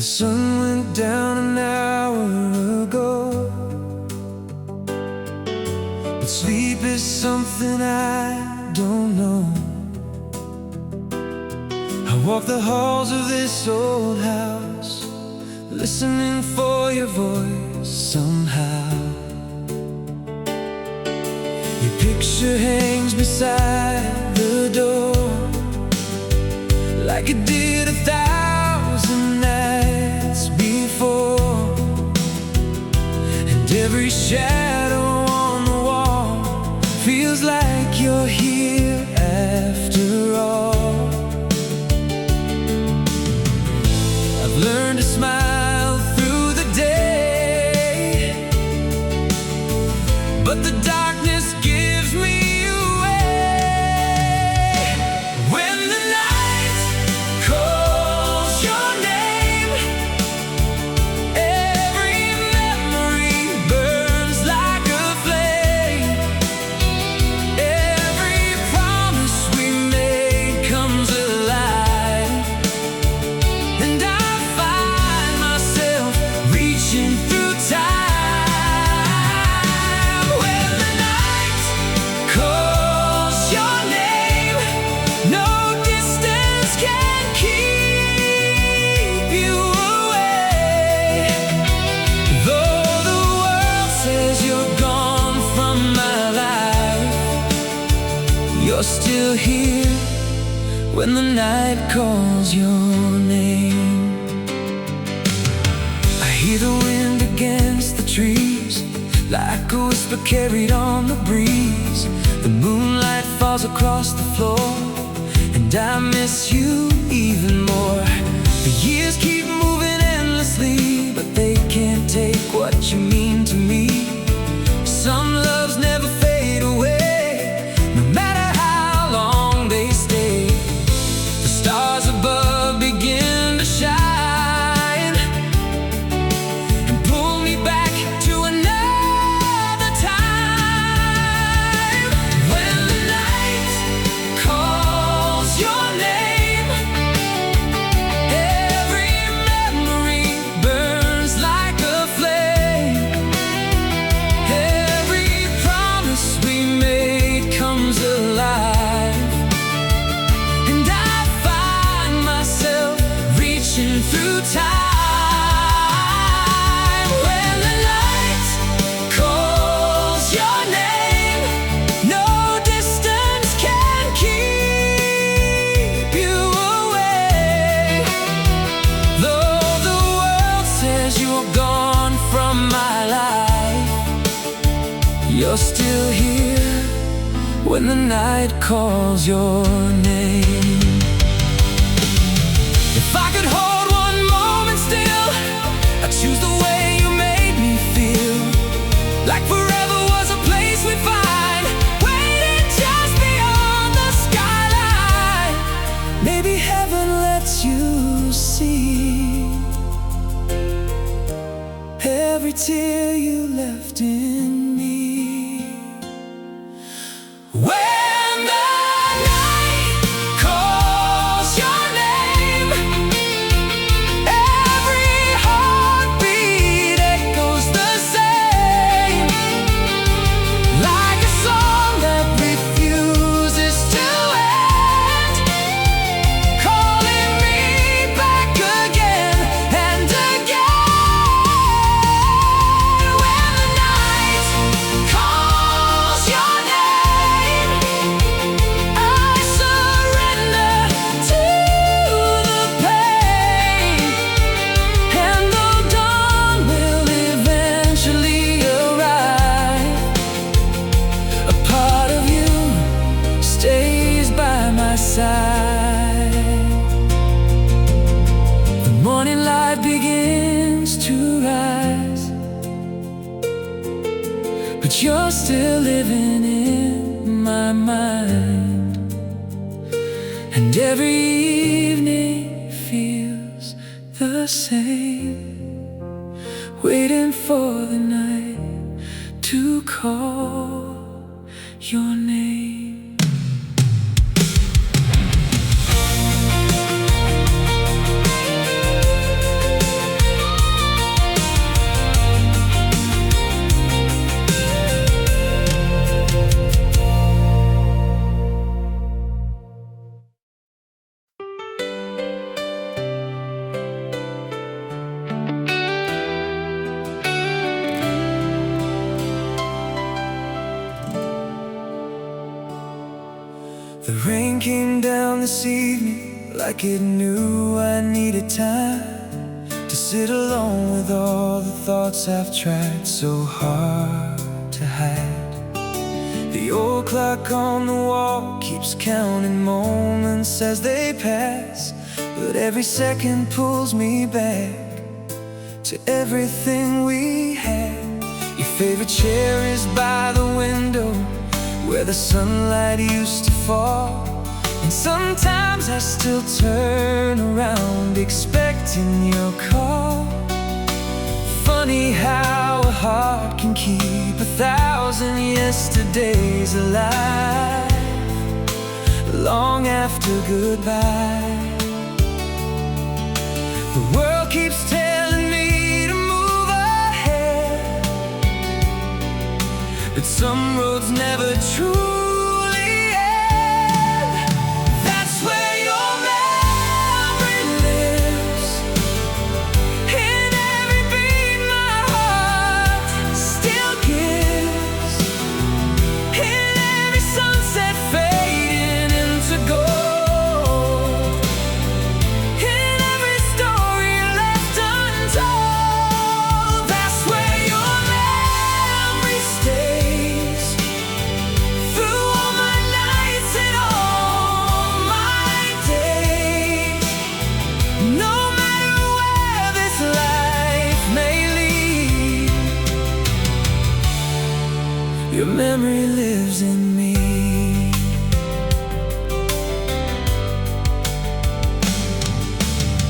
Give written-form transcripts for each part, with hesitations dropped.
The sun went down an hour ago, but sleep is something I don't know. I walk the halls of this old house, listening for your voice somehow. Your picture hangs beside the door, like it did 1,000 nights before. And every shadow on the wall feels like you're here after all. I've learned to smile through the day, but the darkness gives me away. When the night calls your name, every memory burns like a flame. Every promise we made comes alive, and I find myself reaching through time. When the night calls your name, no distance can keep you away. Though the world says you're gone from my life, you're still here when the night calls your name. I hear the wind against the trees, like a whisper carried on the breeze. The moonlight falls across the floor, and I miss you even more. The years keep moving endlessly, but they can't take what you mean to me. Some loves never fade away, no matter how long they stay. The stars above begin to shine and pull me back to another time. When the night calls your name, every memory burns like a flame. Every promise we made comes alive, and I find myself reaching through time. When the night calls your name, no distance can keep you away. Though the world says you're gone from my life, you're still here when the night calls your name. If I could hold one moment still, I'd choose the way you made me feel. Like forever was a place we find, waiting just beyond the skyline. Maybe heaven lets you see every tear you left in me. When the night calls your name, every heartbeat echoes the same, like a song that refuses to end, calling me back again and again. When the night calls your name, I surrender to the pain, and though dawn will eventually arrive, a part of you stays by my side. The morning light begins to rise, but you're still living in my mind. And every evening feels the same, waiting for the night to call your name. came down this evening like it knew I needed time to sit alone with all the thoughts I've tried so hard to hide. The old clock on the wall keeps counting moments as they pass, but every second pulls me back to everything we had. Your favorite chair is by the window where the sunlight used to fall, and sometimes I still turn around expecting your call. Funny how a heart can keep 1,000 yesterdays alive long after goodbye. The world keeps telling me to move ahead, but some roads never truly end. That's where your memory lives, in every beat my heart still gives, in every sunset fading into gold, in every story left untold. That's where your memory stays, through all my nights and all my days. No matter where this life may lead, your memory lives in me.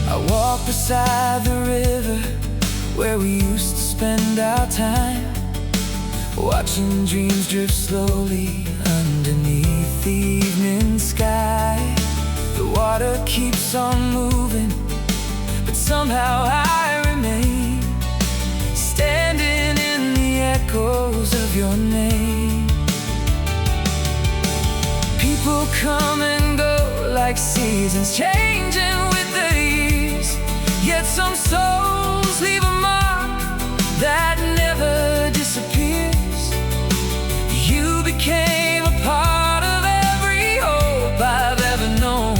I walk beside the river where we used to spend our time, watching dreams drift slowly underneath the evening sky. The water keeps on moving, but somehow I remain standing in the echoes of your name. People come and go like seasons, changing with the years, yet some souls leave a mark that never disappears. You became a part of every hope I've ever known,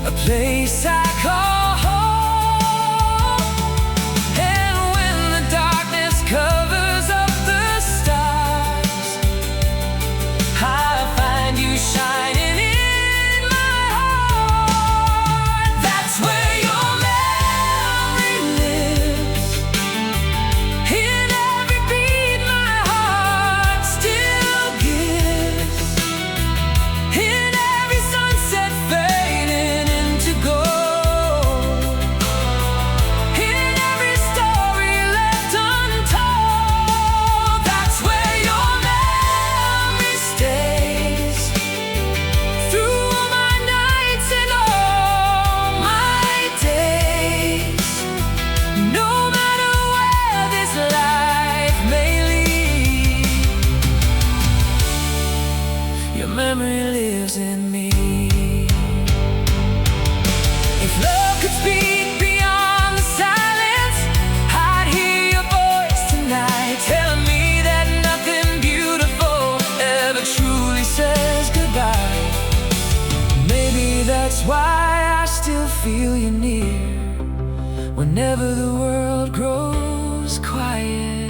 a place I call home. And when the darkness covers up the stars, I find you shining in my heart. That's where your memory lives, in every beat my heart still gives, in every sunset fading into gold, in every story left untold. That's where your memory stays, through all my nights and all my days. No matter where this life may lead, your memory lives in me. If love could speak beyond the silence, I'd hear your voice tonight, telling me that nothing beautiful ever truly says goodbye. Maybe that's why I still feel you near, whenever the world grows quiet.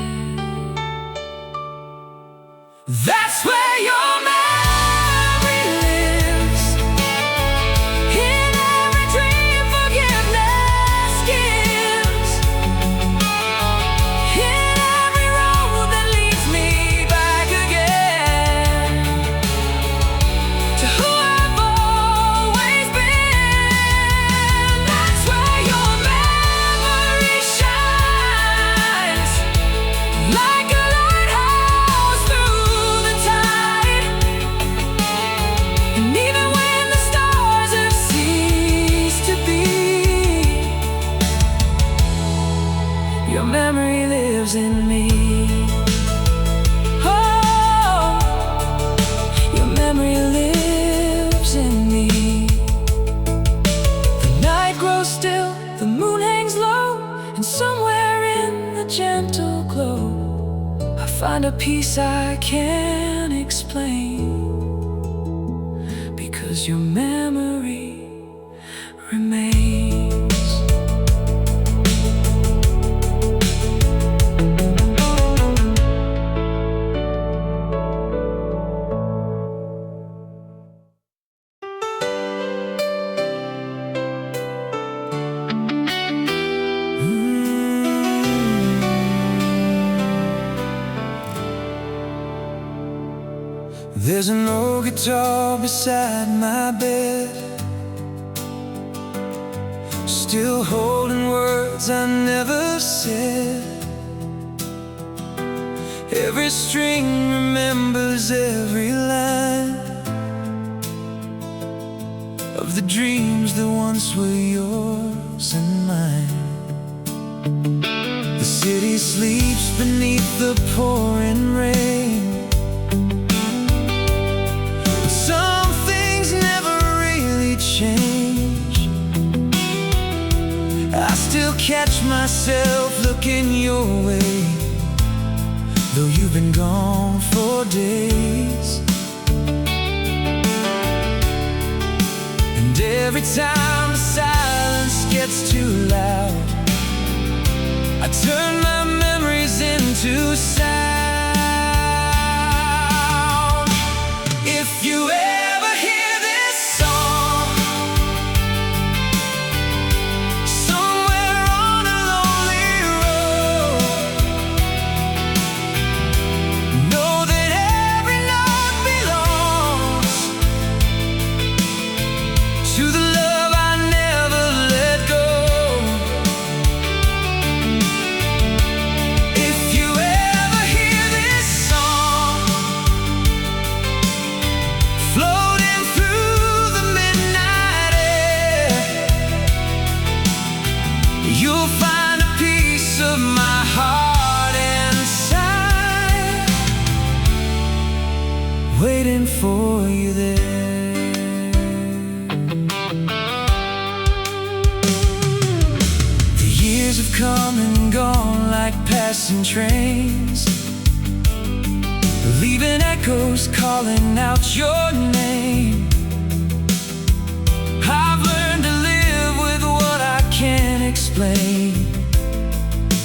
That's where your memory lives, in every dream forgiveness gives, in every road that leads me back again to who I've always been. That's where your memory shines, like a lighthouse through the tide. And even when the stars have ceased to be, your memory lives in me. Oh, your memory lives in me. The night grows still, the moon hangs low, and somewhere in the gentle glow I find a peace I can't explain. 'cause your memory remains. There's an old guitar beside my bed, still holding words I never said. Every string remembers every line of the dreams that once were yours and mine. The city sleeps beneath the pouring rain. Some things never really change. I still catch myself looking your way, though you've been gone for days. And every time the silence gets too loud, I turn my memories into sound. If you ever hear this song somewhere on a lonely road, know that every note belongs to the love I never let go. If you ever hear this song floating through the midnight air, you'll find a piece of my heart inside, waiting for you there. The years have come and gone like passing trains, leaving echoes calling out your name. I've learned to live with what I can't explain,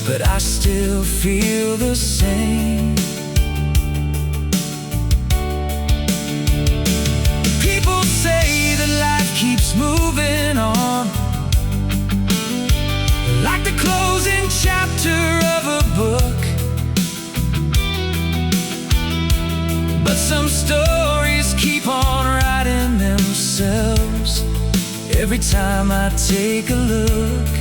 but I still feel the same. People say that life keeps moving on, like the closing chapter of a book. But some stories keep on writing themselves every time I take a look.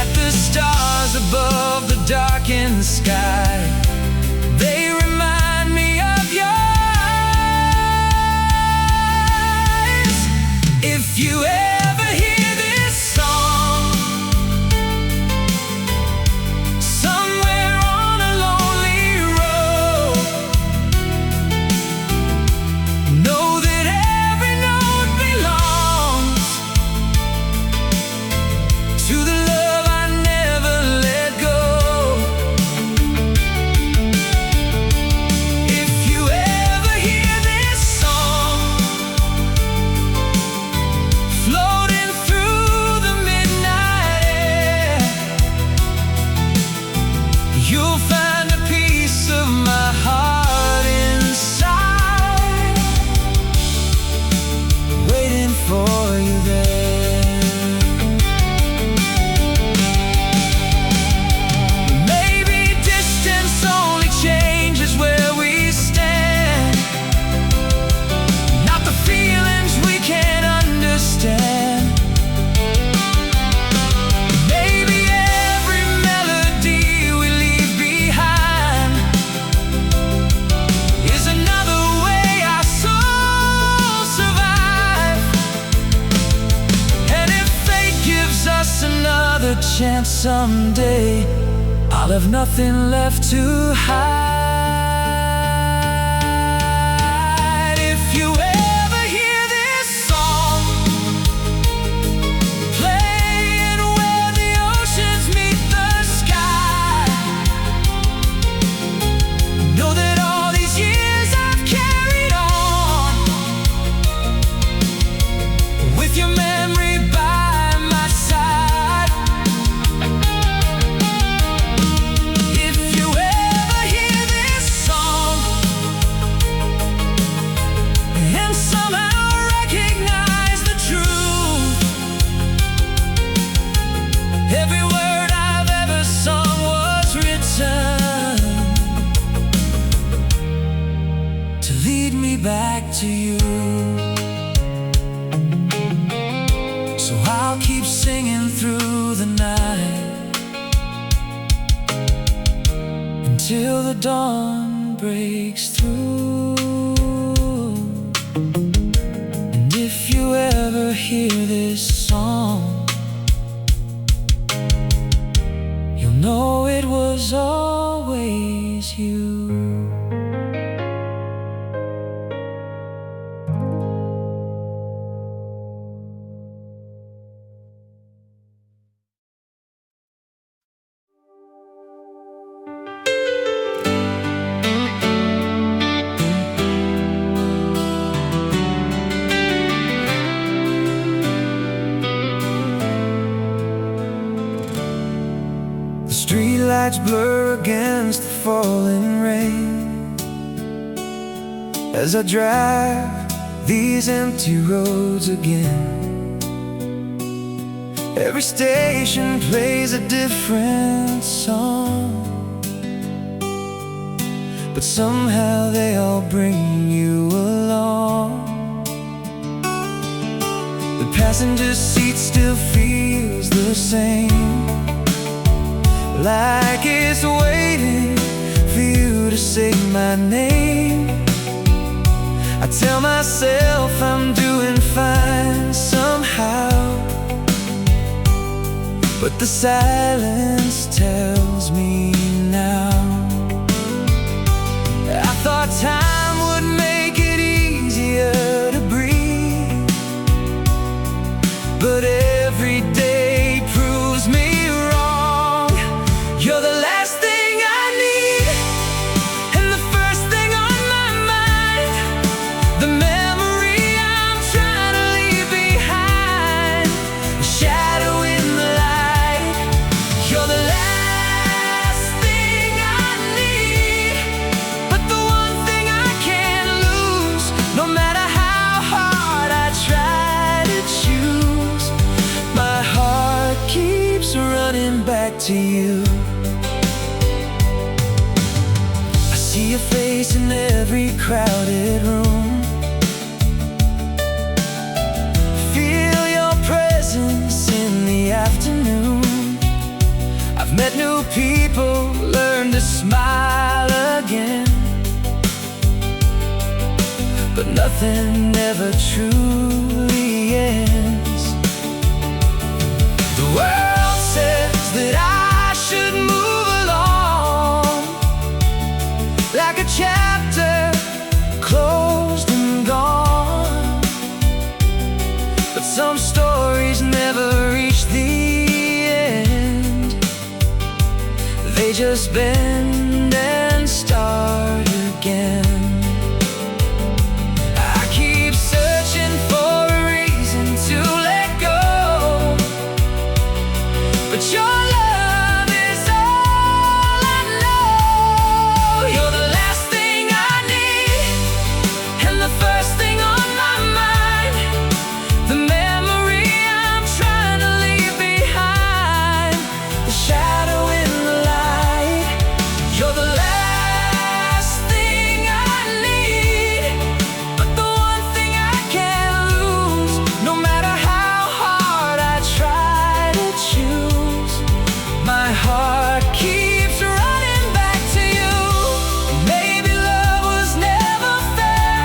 At the stars above the darkened sky, they remind me of your eyes. If you ever hear this song somewhere on a lonely road, know that every note belongs to the love I never let go. If you ever hear this song floating through the midnight air, you'll find a piece of my heart inside, waiting for you there. Maybe distance only changes where we stand, not the feelings we can't understand. Maybe every melody we leave behind is another way our souls survive. And if fate gives us another chance someday, I'll have nothing left to hide. If you ever hear this song playing where the oceans meet the sky, know that all these years to you. So I'll keep singing through the night until the dawn breaks through. And if you ever hear this song, you'll know it was always you. Streetlights blur against the falling rain as I drive these empty roads again. Every station plays a different song, but somehow they all bring you along. The passenger seat still feels the same, like it's waiting for you to say my name. I tell myself I'm doing fine somehow, but the silence tells me now. I thought time would make it easier to breathe, but every day proves me wrong. You're the last thing I need, and the first thing on my mind, the memory I'm trying to leave behind, the shadow in the light. You're the last thing I need, but the one thing I can't lose. No matter how hard I try to choose, my heart keeps running back to you. See your face in every crowded room, feel your presence in the afternoon. I've met new people, learned to smile again, but nothing ever truly ends. The world says that I should move along, like a chapter closed and gone, but some stories never reach the end. They just bend and start again. I keep searching for a reason to let go, but your love is all I know. You're the last thing I need, and the first thing on my mind, the memory I'm trying to leave behind, the shadow in the light. You're the last thing I need, but the one thing I can't lose. No matter how hard I try to choose, my heart keeps running back to you. Maybe love was never fair,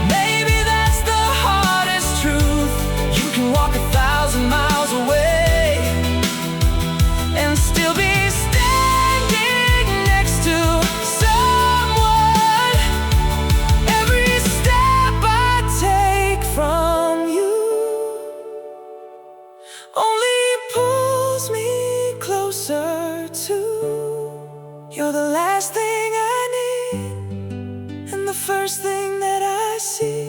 maybe that's the hardest truth. You can walk 1,000 miles away and still be standing next to someone. Every step I take from you only pulls me closer to. You're the last thing I need, and the first thing that I see.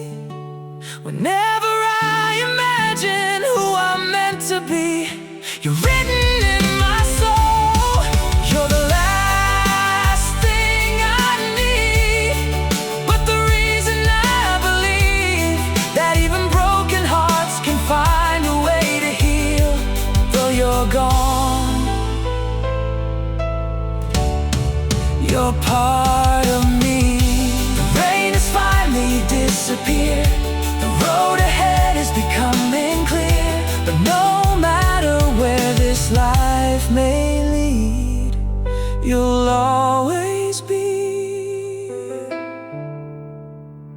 Whenever I imagine who I'm meant to be, you're written in my soul. You're the last thing I need, but the reason I believe that even broken hearts can find a way to heal, though you're gone. You're part But no matter where this life may lead, you'll always be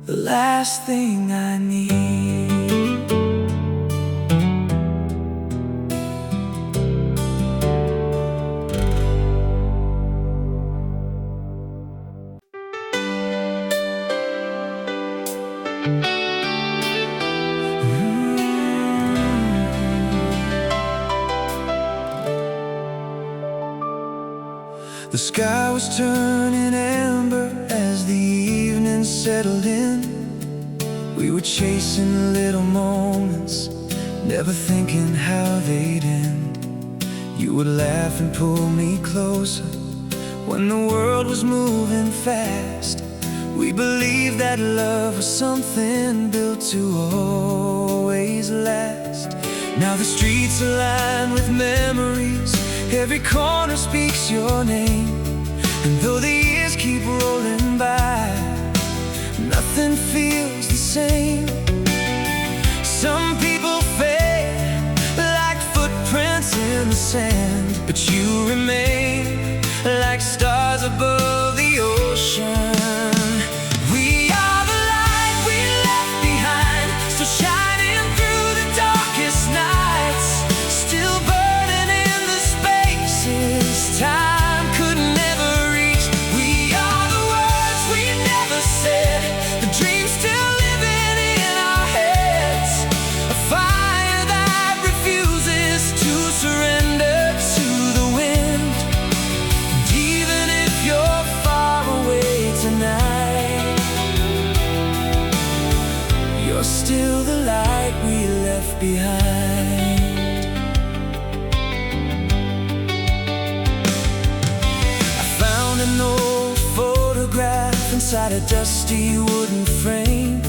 the last thing I need. The sky was turning amber as the evening settled in. We were chasing little moments, never thinking how they'd end. You would laugh and pull me closer when the world was moving fast. We believed that love was something built to always last. Now the streets are lined with memories, every corner speaks your name. And though the years keep rolling by, nothing feels the same. Some people fade like footprints in the sand, but you remain like stars above the ocean. We are the light we left behind, still shining through the darkest nights, still burning in the spaces time could never reach. We are the words we never said, the dreams still living in our heads, a fire that refuses to surrender to the wind. And even if you're far away tonight, you're still the light we left behind. I found an old photograph inside a dusty wooden frame.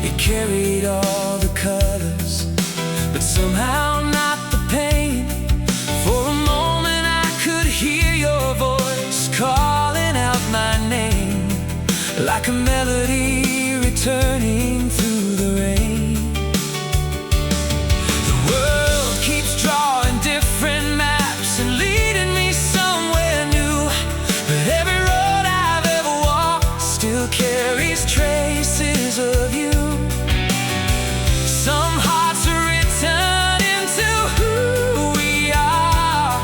It carried all the colors, but somehow not the pain. For a moment I could hear your voice calling out my name, like a melody returning through the rain. The world keeps drawing different maps and leading me somewhere new, but every road I've ever walked still carries traces of you. Some hearts are written into who we are,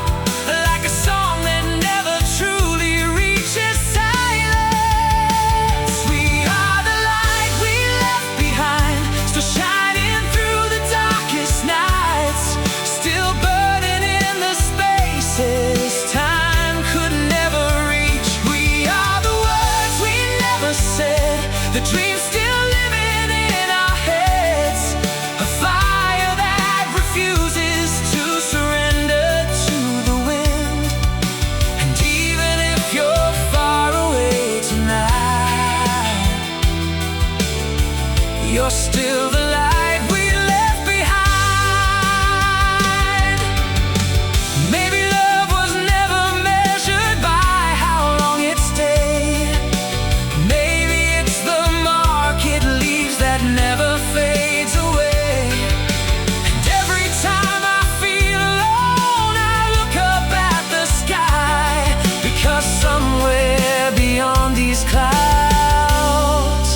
like a song that never truly reaches silence. We are the light we left behind, still shining through the darkest nights, still burning in the spaces time could never reach. We are the words we never said, the dreams still living in our heads, a fire that refuses to surrender to the wind. And even if you're far away tonight, you're still the light we left behind. Maybe love was never measured by how long it stayed. Maybe it's the mark it leaves that never fades away. And every time I feel alone, I look up at the sky, because somewhere beyond these clouds,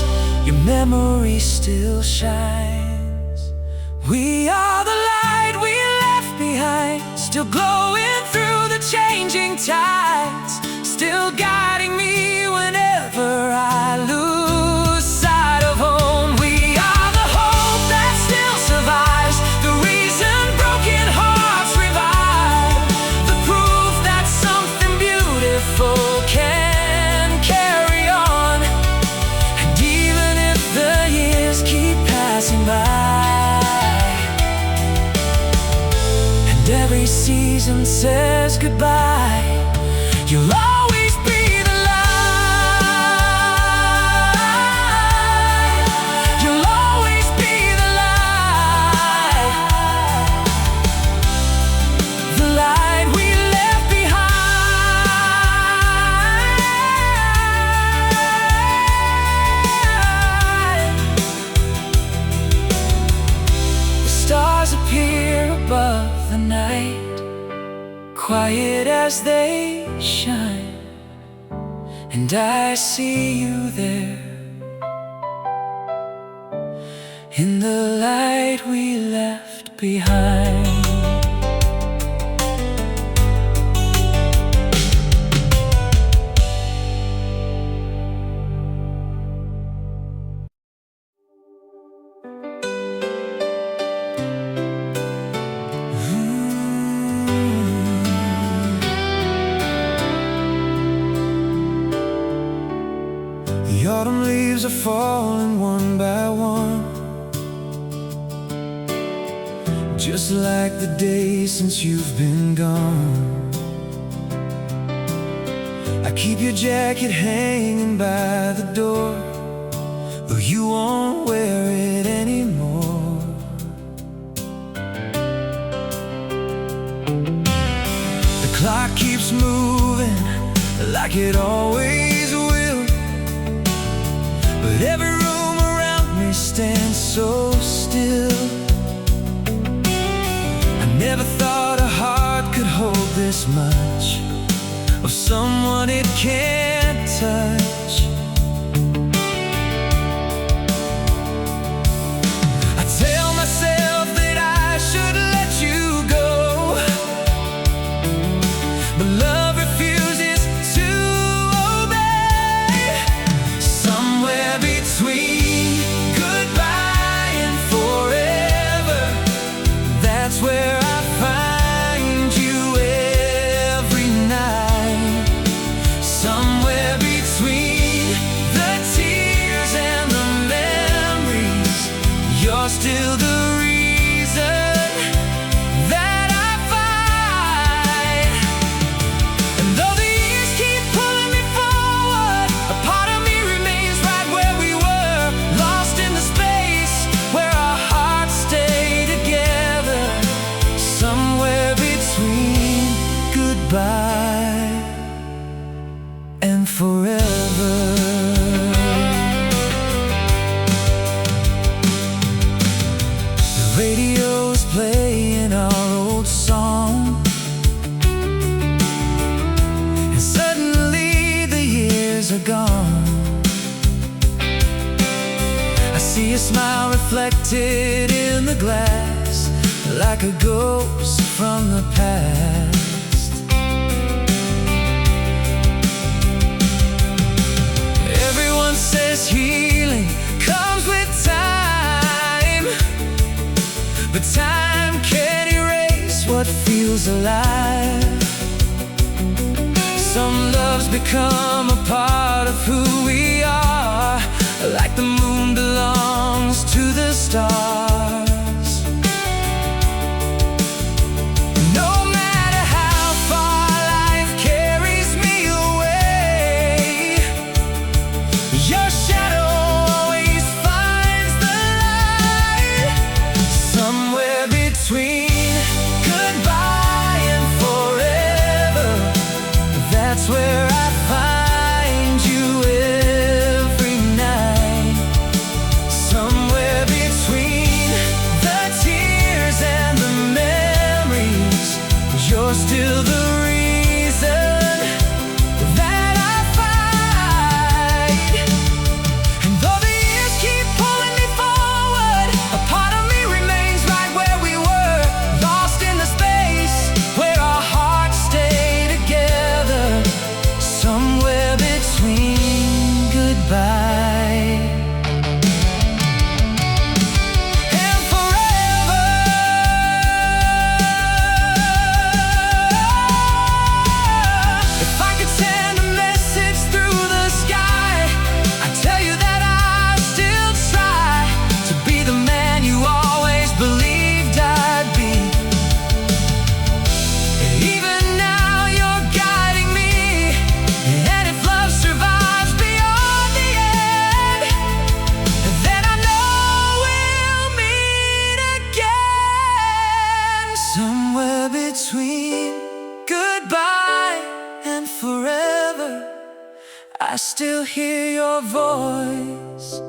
your memory still shines. We are the light we left behind, still glowing through the changing tides, still guiding me whenever I lose sight of home. We are the hope that still survives, the reason broken hearts revive, the proof that something beautiful can carry on. And even if the years keep passing by, and every season says goodbye, you'll always be the light. You'll always be the light. The light we left behind. The stars appear quiet as they shine, and I see you there in the light we left behind. The autumn leaves are falling one by one, just like the days since you've been gone. I keep your jacket hanging by the door, though you won't wear it anymore. The clock keeps moving like it always will, but every room around me stands so still. I never thought a heart could hold this much of someone it can't touch. I tell myself that I should let you go, but love refuses to obey. Somewhere between goodbye and forever, that's where I find you every night. Somewhere between the tears and the memories, you're still the reason that I find. And though the years keep pulling me forward, a part of me remains right where we were, lost in the space where our hearts stay together. Somewhere between goodbye and forever. The radio's playing our old song, and suddenly the years are gone. I see a smile reflected in the glass, like a ghost from the past. Everyone says healing comes with time, but time can't erase what feels alive. Some loves become a part of who we are, like the moon belongs to the stars. No matter how far life carries me away, your shadow always finds the light. Somewhere between goodbye and forever, that's where I find you every night. Somewhere between the tears and the memories, you're still the reason that I fight. And though the years keep pulling me forward, a part of me remains right where we were, lost in the space where our hearts stay together. Somewhere between goodbye and forever. If I could send a message through the sky, I'd tell you that I still try to be the man you always believed I'd be. And even now you're guiding me, and if love survives beyond the end, then I know we'll meet again. Somewhere between goodbye and forever, I still hear your voice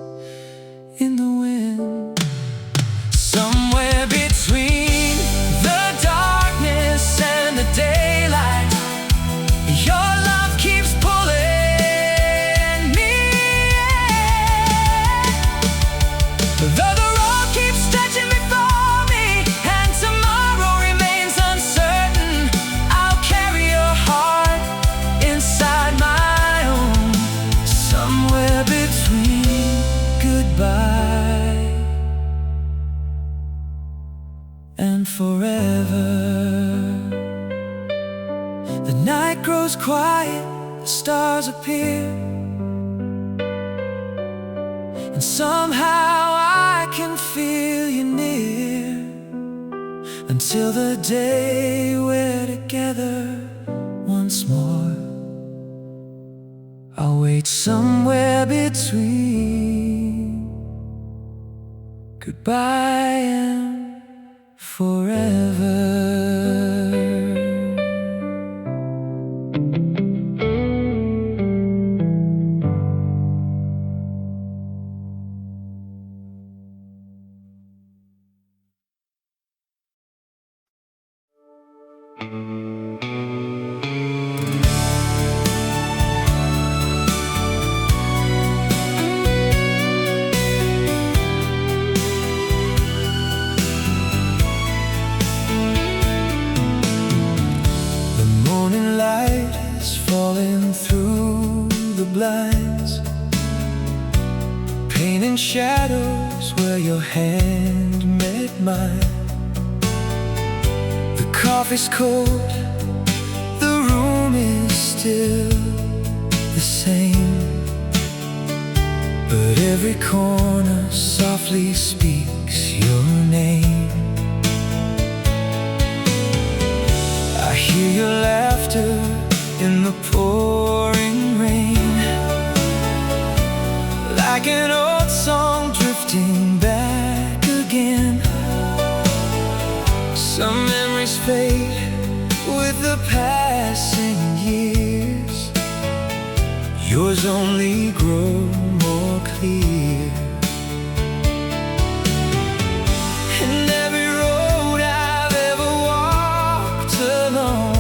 in the wind. Somewhere between the darkness and the daylight, The night grows quiet, the stars appear, and somehow I can feel you near. Until the day we're together once more, I'll wait somewhere between goodbye and forever. Falling through the blinds, painting shadows where your hand met mine. The coffee's cold, the room is still the same, but every corner softly speaks your name. I hear your laughter in the pouring rain, like an old song drifting back again. Some memories fade with the passing years, yours only grow more clear. And every road I've ever walked alone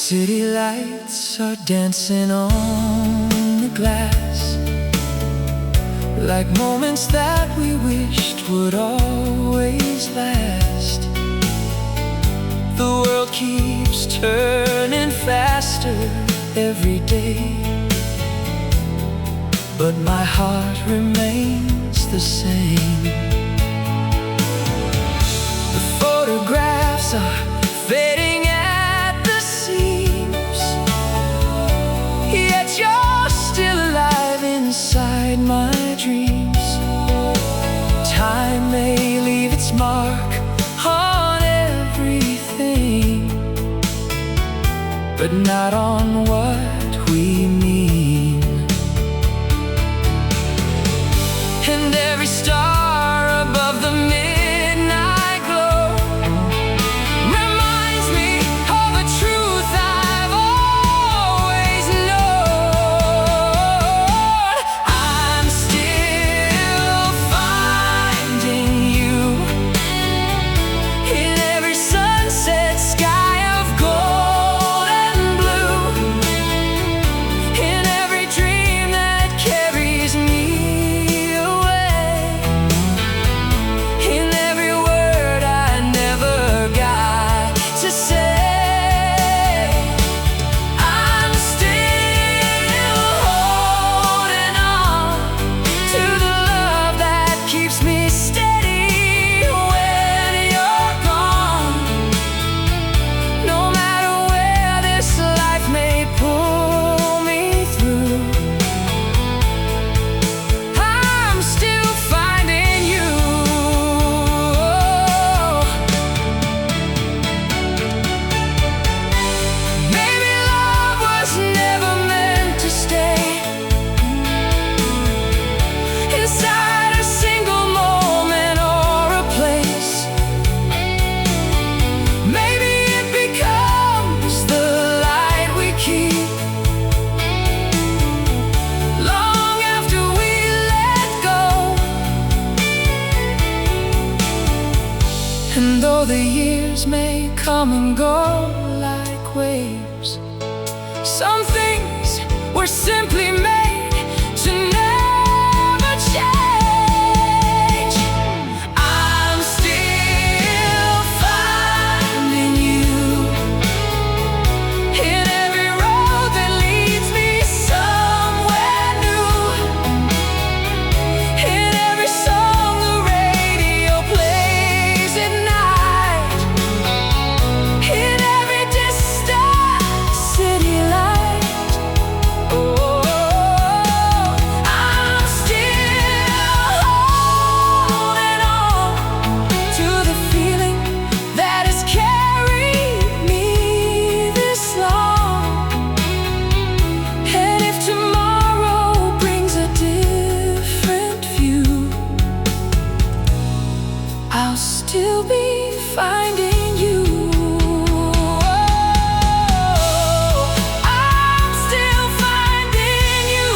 city lights are dancing on the glass, like moments that we wished would always last. The world keeps turning faster every day, but my heart remains the same. The photographs are fading at the seams, yet you're still alive inside my dreams. Time may leave its mark on everything, but not on what we mean. And every star above the midnight glow reminds me of a truth I've always known. I'm still finding you in every sunset sky of gold and blue, days may come and go like waves. Some things were simply made to never change. I'm still finding you in every road that leads me somewhere new, in every song the radio plays at night, in every distant city light. Oh, I'm still holding on to the feeling that has carried me this long. And if tomorrow brings a different view, I'll still be finding you. I'm still finding you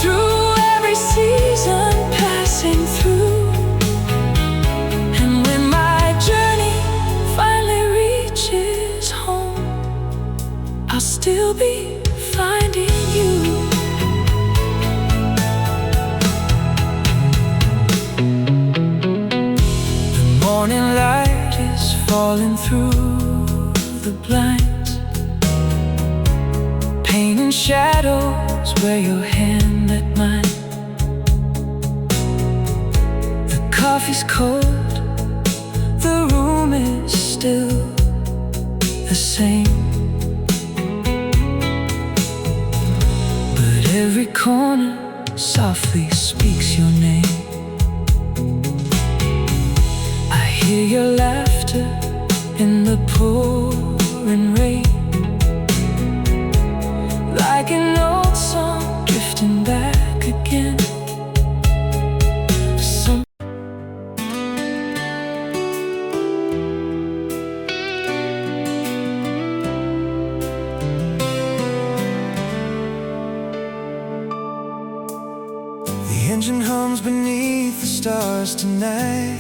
through every season passing through. And when my journey finally reaches home, I'll still be finding you. The morning light is falling through the blinds, painting shadows where your hand met mine. The coffee's cold, the room is still the same, but every corner softly speaks your name. I hear your laughter in the pouring rain, like an old song drifting back again. Some The engine hums beneath the stars tonight,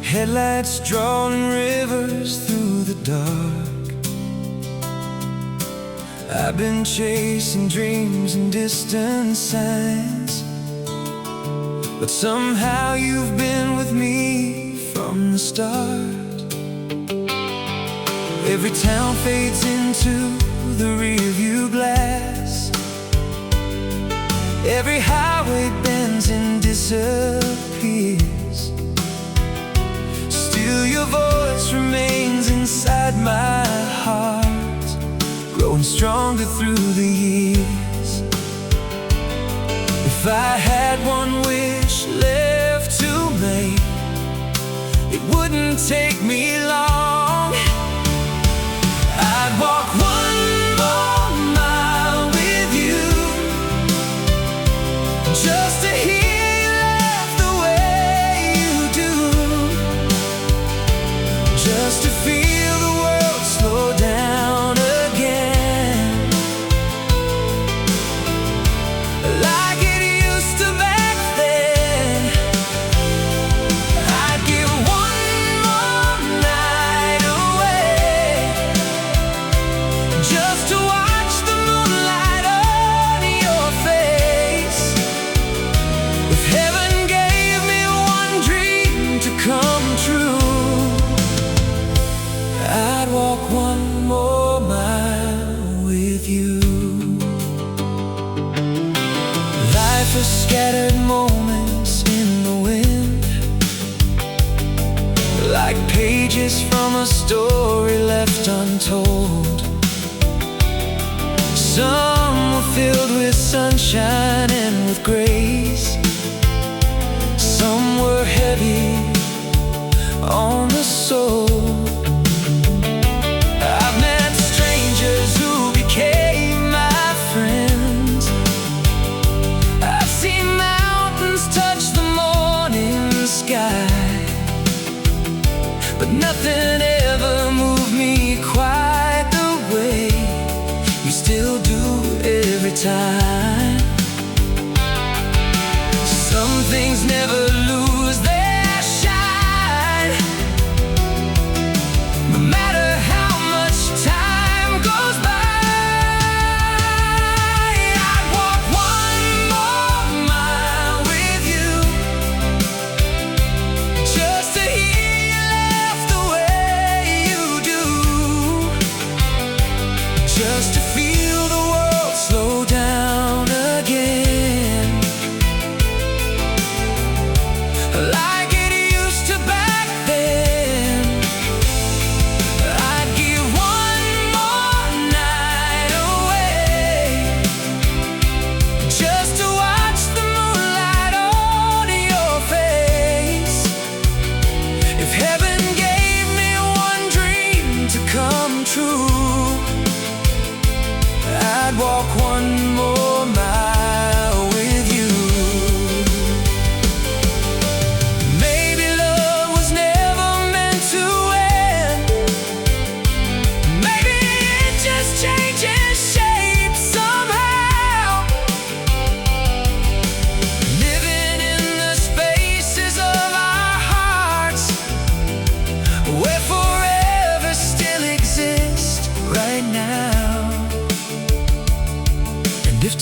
headlights drawing rivers through the dark. I've been chasing dreams and distant signs, but somehow you've been with me from the start. Every town fades into the rearview glass, every highway bends and disappears. Still your voice remains inside my heart, growing stronger through the years. If I had one wish left to make, it wouldn't take me long. I'd walk one more mile with you, just to hear you laugh the way you do, just to feel the world slow down again, like it used to back then. I'd give one more night away, just to watch the moonlight on your face. If heaven gave me one dream to come true, I'd walk one more mile with you. Life is scattered moments in the wind, like pages from a story left untold. Some were filled with sunshine and with grace, some were heavy on the soul. I've met strangers who became my friends, I've seen mountains touch the morning sky, but nothing ever moved me quite the way you still do every time. Some things never lose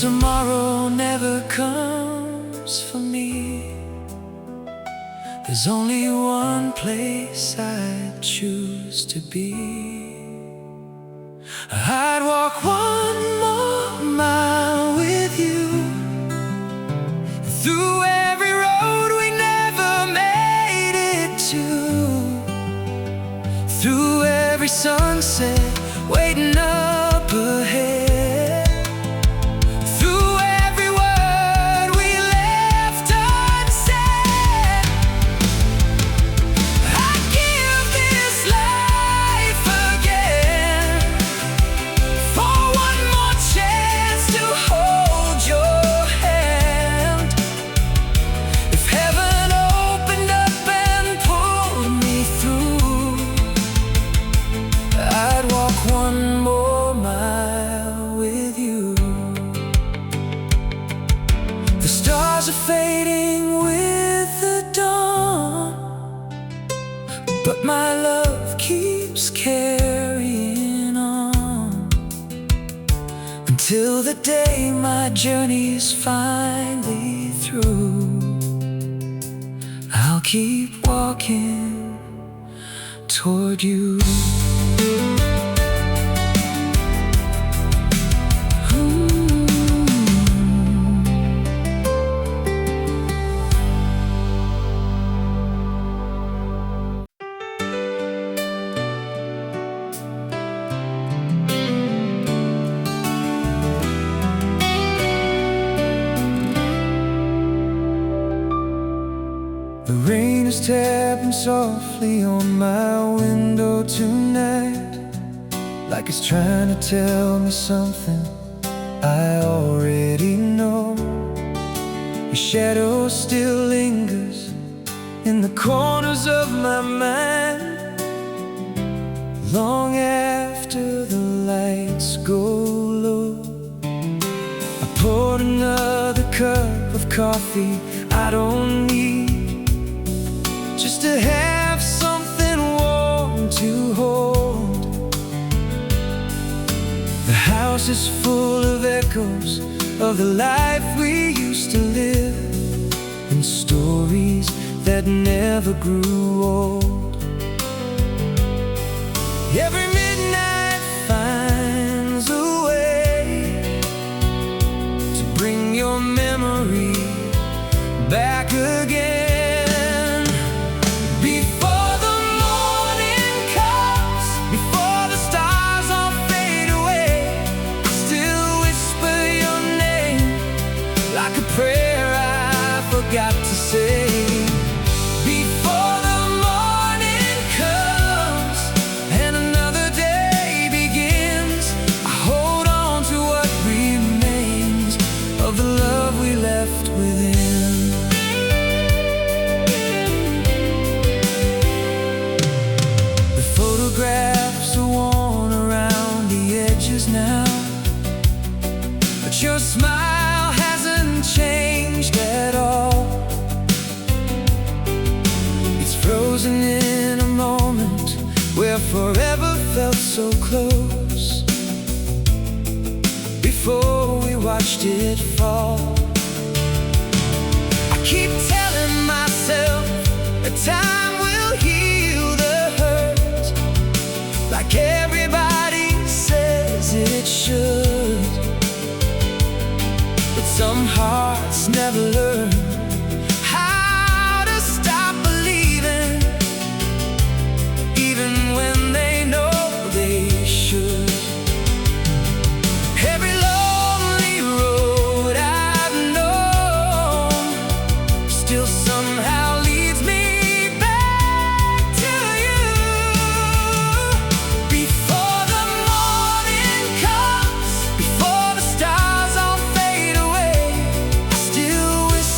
tomorrow never comes for me, there's only one place I'd choose to be. I'd walk one more mile with you, through every road we never made it to, through every sunset waiting up ahead. Fading with the dawn, but my love keeps carrying on, until the day my journey's finally through. I'll keep walking toward you. The rain is tapping softly on my window tonight, like it's trying to tell me something I already know. Your shadow still lingers in the corners of my mind, long after the lights go low. I poured another cup of coffee I don't need, just to have something warm to hold. The house is full of echoes of the life we used to live, and stories that never grew old. Every midnight finds a way to bring your memory back again. Got to say, before the morning comes and another day begins, I hold on to what remains of the love we left within. The photographs are worn around the edges now, but your smile hasn't changed at all. Frozen in a moment where forever felt so close, before we watched it fall. I keep telling myself that time will heal the hurt, like everybody says it should. But some hearts never learn when they know they should. Every lonely road I've known still somehow leads me back to you. Before the morning comes, before the stars all fade away, I still wish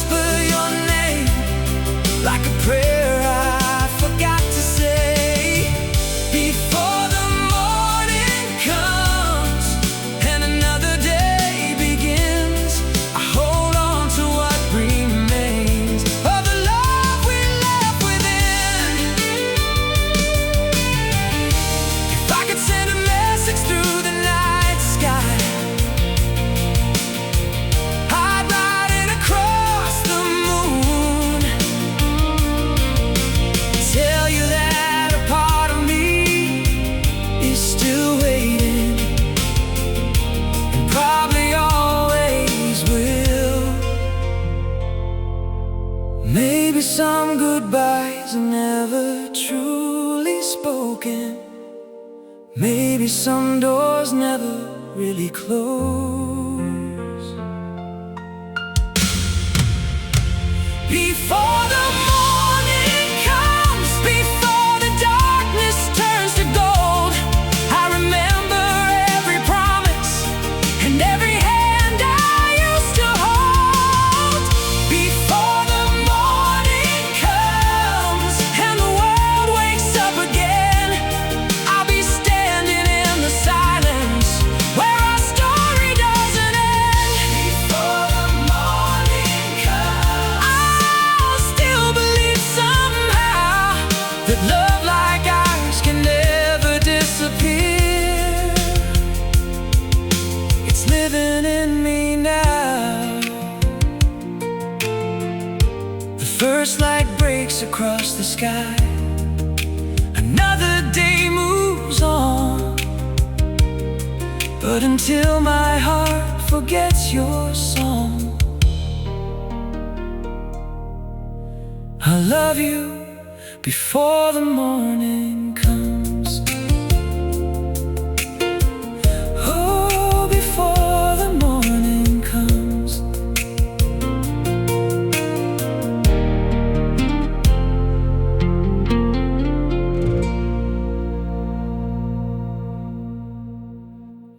never truly spoken. Maybe some doors never really close. Before the morning comes, before the darkness turns to gold, I remember every promise and every hand I used to hold. Before the morning comes and the world wakes up again, I'll be standing in the silence where our story doesn't end. Before the morning comes, I'll still believe somehow that love like ours can never disappear. It's living in me now. The first light breaks across the sky, another day moves on. But until my heart forgets your song, I'll love you before the morning comes.